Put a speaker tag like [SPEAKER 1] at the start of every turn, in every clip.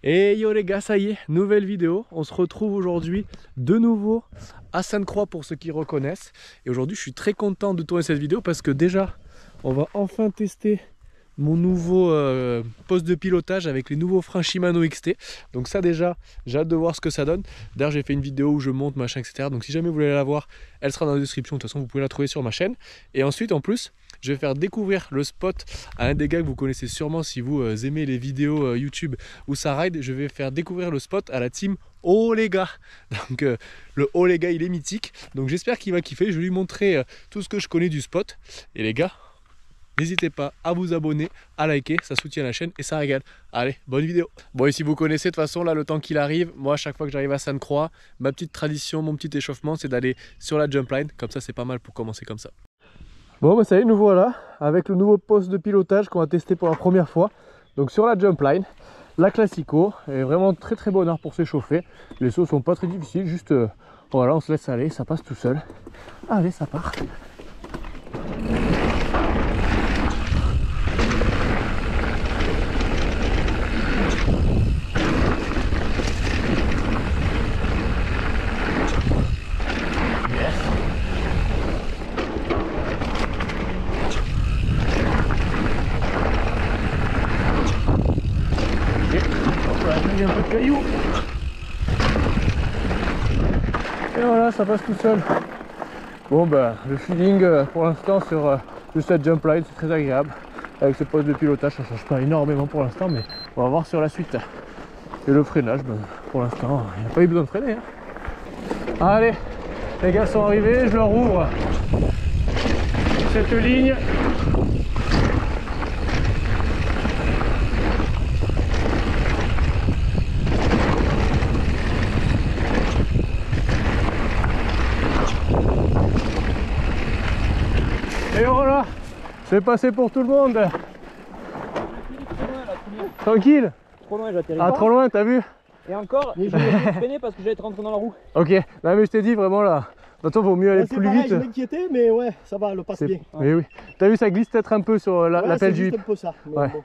[SPEAKER 1] Et yo les gars, ça y est, nouvelle vidéo. On se retrouve aujourd'hui de nouveau à Sainte-Croix pour ceux qui reconnaissent. Et aujourd'hui, je suis très content de tourner cette vidéo parce que déjà, on va enfin tester mon nouveau poste de pilotage avec les nouveaux freins Shimano XT. Donc ça déjà, j'ai hâte de voir ce que ça donne. D'ailleurs, j'ai fait une vidéo où je monte, machin, etc. Donc si jamais vous voulez la voir, elle sera dans la description. De toute façon, vous pouvez la trouver sur ma chaîne. Et ensuite, en plus, je vais faire découvrir le spot à un des gars que vous connaissez sûrement si vous aimez les vidéos YouTube où ça ride. Je vais faire découvrir le spot à la team Oh les gars. Donc le Oh les gars, il est mythique. Donc j'espère qu'il va kiffer. Je vais lui montrer tout ce que je connais du spot. Et les gars, n'hésitez pas à vous abonner, à liker, ça soutient la chaîne et ça régale. Allez, bonne vidéo. Bon, et si vous connaissez, de toute façon, là, le temps qu'il arrive, moi, à chaque fois que j'arrive à Sainte-Croix, ma petite tradition, mon petit échauffement, c'est d'aller sur la jump line. Comme ça, c'est pas mal pour commencer comme ça. Bon, bah ça y est, nous voilà avec le nouveau poste de pilotage qu'on va tester pour la première fois. Donc sur la jump line, la Classico, est vraiment très bonne heure pour s'échauffer. Les sauts sont pas très difficiles, juste voilà, on se laisse aller, ça passe tout seul. Allez, ça part. Un peu de cailloux et voilà, ça passe tout seul. Bon bah le feeling pour l'instant sur juste cette jump line, c'est très agréable avec ce poste de pilotage. Ça change pas énormément pour l'instant, mais on va voir sur la suite. Et le freinage, bah, pour l'instant il n'y a pas eu besoin de freiner, hein. Allez, les gars sont arrivés, je leur ouvre cette ligne. Et voilà, c'est passé pour tout le monde. Tranquille.
[SPEAKER 2] Trop loin, j'atterris.
[SPEAKER 1] Ah, trop loin, t'as vu?
[SPEAKER 2] Et encore, mais je vais freiner parce que j'allais être rentré dans la roue.
[SPEAKER 1] Ok, non mais je t'ai dit vraiment là. Maintenant, vaut mieux aller plus
[SPEAKER 3] pareil,
[SPEAKER 1] vite.
[SPEAKER 3] Je m'inquiétais, mais ouais, ça va, le passe bien.
[SPEAKER 1] Mais oui. T'as vu, ça glisse peut-être un peu sur l'appel du
[SPEAKER 3] C'est
[SPEAKER 1] hip.
[SPEAKER 3] un peu ça.
[SPEAKER 1] Ouais.
[SPEAKER 3] Bon.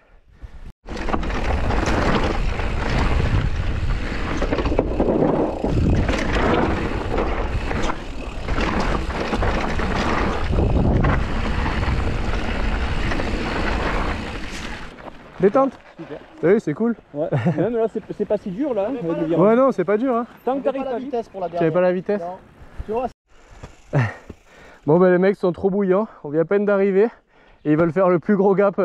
[SPEAKER 1] Détente.
[SPEAKER 2] Super.
[SPEAKER 1] T'as vu, c'est cool.
[SPEAKER 2] Ouais. Même là, c'est pas si dur là.
[SPEAKER 1] Ouais, non, c'est pas dur, hein.
[SPEAKER 2] Tant que t'arrives
[SPEAKER 3] pas
[SPEAKER 2] pas
[SPEAKER 3] la
[SPEAKER 2] vite.
[SPEAKER 3] vitesse pour la
[SPEAKER 1] J'avais
[SPEAKER 3] dernière.
[SPEAKER 1] pas la vitesse.
[SPEAKER 3] Non. Tu vois,
[SPEAKER 1] Bon, ben les mecs sont trop bouillants. On vient à peine d'arriver et ils veulent faire le plus gros gap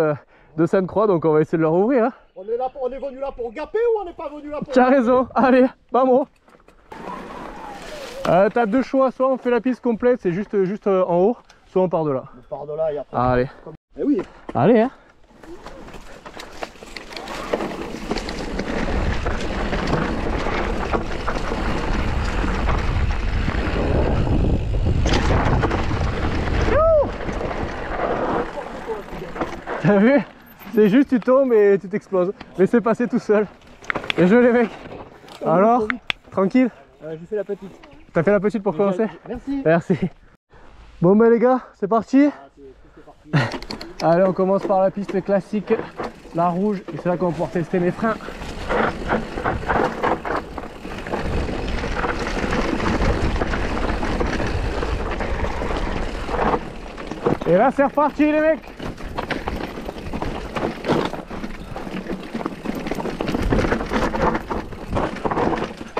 [SPEAKER 1] de Sainte-Croix, donc on va essayer de leur ouvrir, hein.
[SPEAKER 3] on est venu là pour gaper ou on n'est pas venu là pour...
[SPEAKER 1] Tu as raison, allez, vamos. T'as deux choix, soit on fait la piste complète, c'est juste en haut, soit on part de là.
[SPEAKER 3] On part de là et après...
[SPEAKER 1] Allez.
[SPEAKER 3] Eh oui.
[SPEAKER 1] Allez, hein. T'as vu? C'est juste tu tombes et tu t'exploses. Mais c'est passé tout seul. Et je les mecs. Alors, tranquille?
[SPEAKER 2] J'ai fait la petite.
[SPEAKER 1] T'as fait la petite pour commencer?
[SPEAKER 3] Merci.
[SPEAKER 1] Merci. Bon ben les gars, c'est parti. Allez, on commence par la piste classique, la rouge. Et c'est là qu'on va pouvoir tester mes freins. Et là c'est reparti les mecs.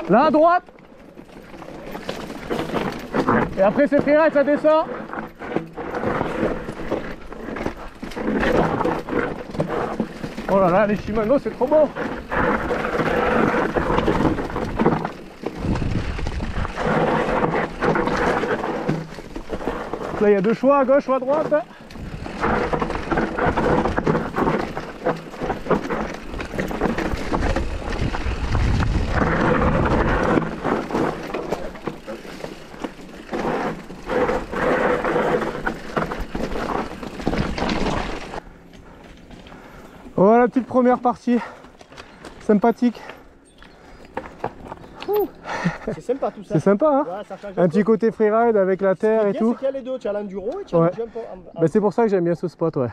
[SPEAKER 1] Là à droite. Et après c'est freeride, ça descend. Oh là là, les Shimano c'est trop beau. Là il y a deux choix, à gauche ou à droite. Voilà la petite première partie, sympathique.
[SPEAKER 3] C'est sympa tout ça.
[SPEAKER 1] C'est sympa, hein.
[SPEAKER 3] Ouais, ça change
[SPEAKER 1] Un petit côté freeride avec la terre et tout.
[SPEAKER 3] C'est qu'il y a les deux, tu as l'enduro et tu as
[SPEAKER 1] Ouais.
[SPEAKER 3] le jump
[SPEAKER 1] Bah, c'est pour ça que j'aime bien ce spot, ouais.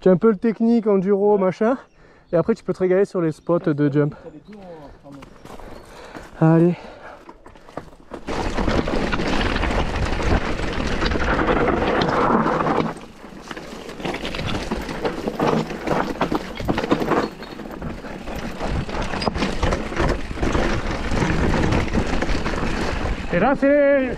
[SPEAKER 1] Tu as un peu le technique, enduro, machin, Et après tu peux te régaler sur les spots de jump. Allez. Et là c'est...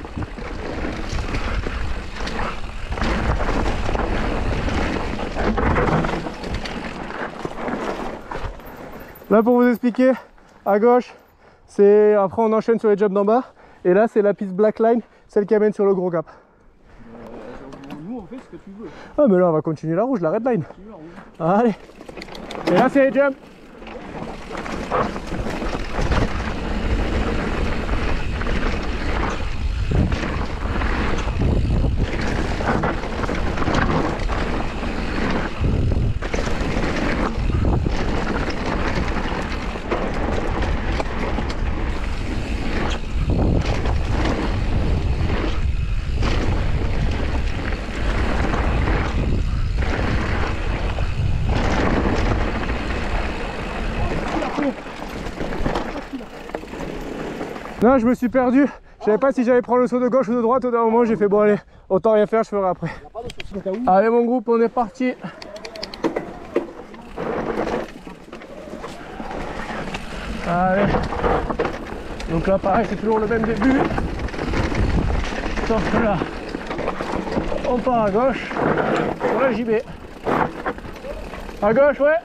[SPEAKER 1] Là pour vous expliquer, à gauche, c'est après on enchaîne sur les jumps d'en bas. Et là c'est la piste black line, celle qui amène sur le gros cap.
[SPEAKER 2] Nous on fait ce que tu veux.
[SPEAKER 1] Ah mais là on va continuer la rouge, la red line. Allez. Et là c'est les jumps. Non, je me suis perdu. Je savais pas si j'allais prendre le saut de gauche ou de droite. Au d'un moment, j'ai fait bon, allez, autant rien faire, je ferai après. Allez, mon groupe, on est parti. Allez. Donc là, pareil, c'est toujours le même début. Sauf que là, on part à gauche sur la JB. À gauche, ouais.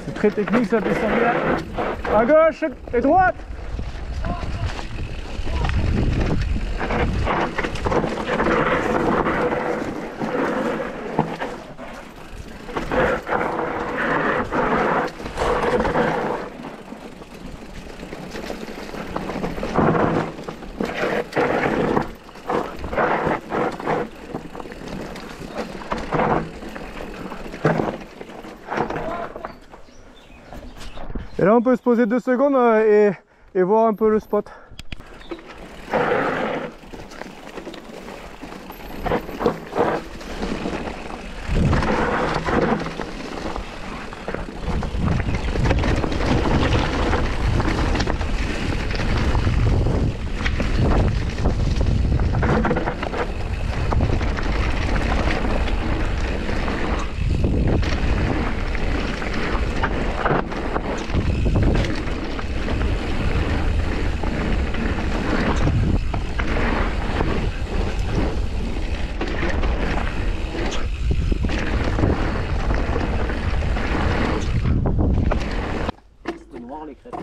[SPEAKER 1] C'est très technique, ça descend bien. À gauche et droite. Et là on peut se poser 2 secondes et voir un peu le spot.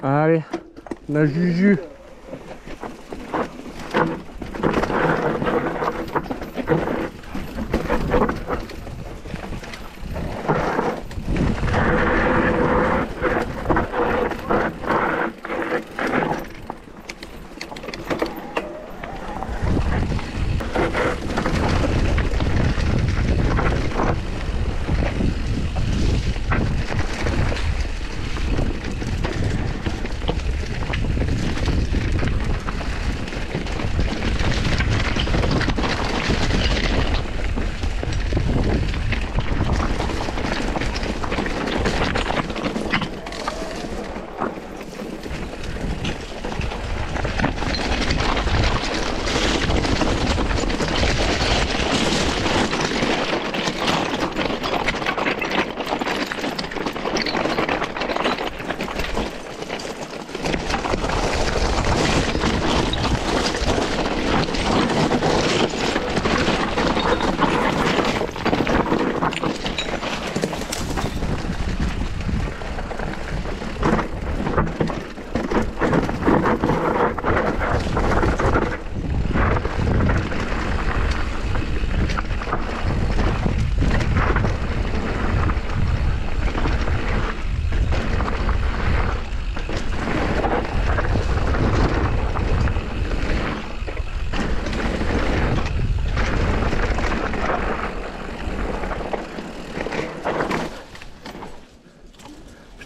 [SPEAKER 1] Allez, la juju.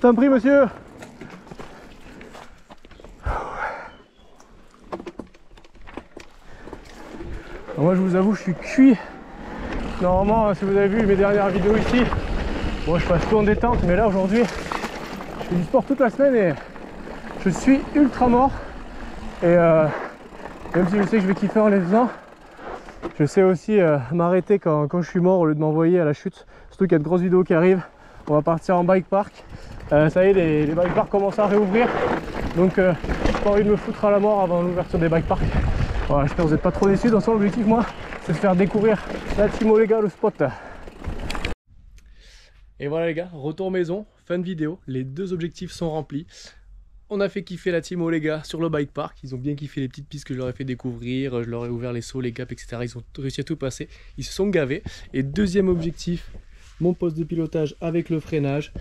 [SPEAKER 1] t'en prie, monsieur. Alors moi, je vous avoue, je suis cuit. Normalement, si vous avez vu mes dernières vidéos ici, bon, je passe tout en détente, mais là, aujourd'hui, je fais du sport toute la semaine et je suis ultra mort. Et même si je sais que je vais kiffer en les faisant, je sais aussi m'arrêter quand je suis mort au lieu de m'envoyer à la chute. Surtout qu'il y a de grosses vidéos qui arrivent. On va partir en bike park. Ça y est, les bike parks commencent à réouvrir. Donc j'ai pas envie de me foutre à la mort avant l'ouverture des bike parks. Voilà, j'espère que vous n'êtes pas trop déçus. Dans son objectif, moi, c'est de faire découvrir la Team Olega, le spot. Et voilà les gars, retour maison, fin de vidéo. Les deux objectifs sont remplis. On a fait kiffer la Team Olega sur le bike park. Ils ont bien kiffé les petites pistes que je leur ai fait découvrir. Je leur ai ouvert les sauts, les gaps, etc. Ils ont réussi à tout passer. Ils se sont gavés. Et deuxième objectif, mon poste de pilotage avec le freinage.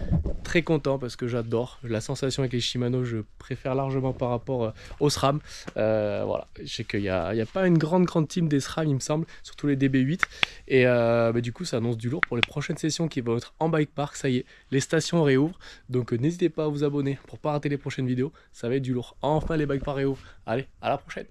[SPEAKER 1] Très content parce que j'adore la sensation avec les Shimano. Je préfère largement par rapport au SRAM. Voilà, je sais qu'il n'y a pas une grande team des SRAM, il me semble, surtout les DB8. Et du coup, ça annonce du lourd pour les prochaines sessions qui vont être en bike park. Ça y est, les stations réouvrent. Donc n'hésitez pas à vous abonner pour ne pas rater les prochaines vidéos. Ça va être du lourd. Enfin, les bike parks réouvrent. Allez, à la prochaine.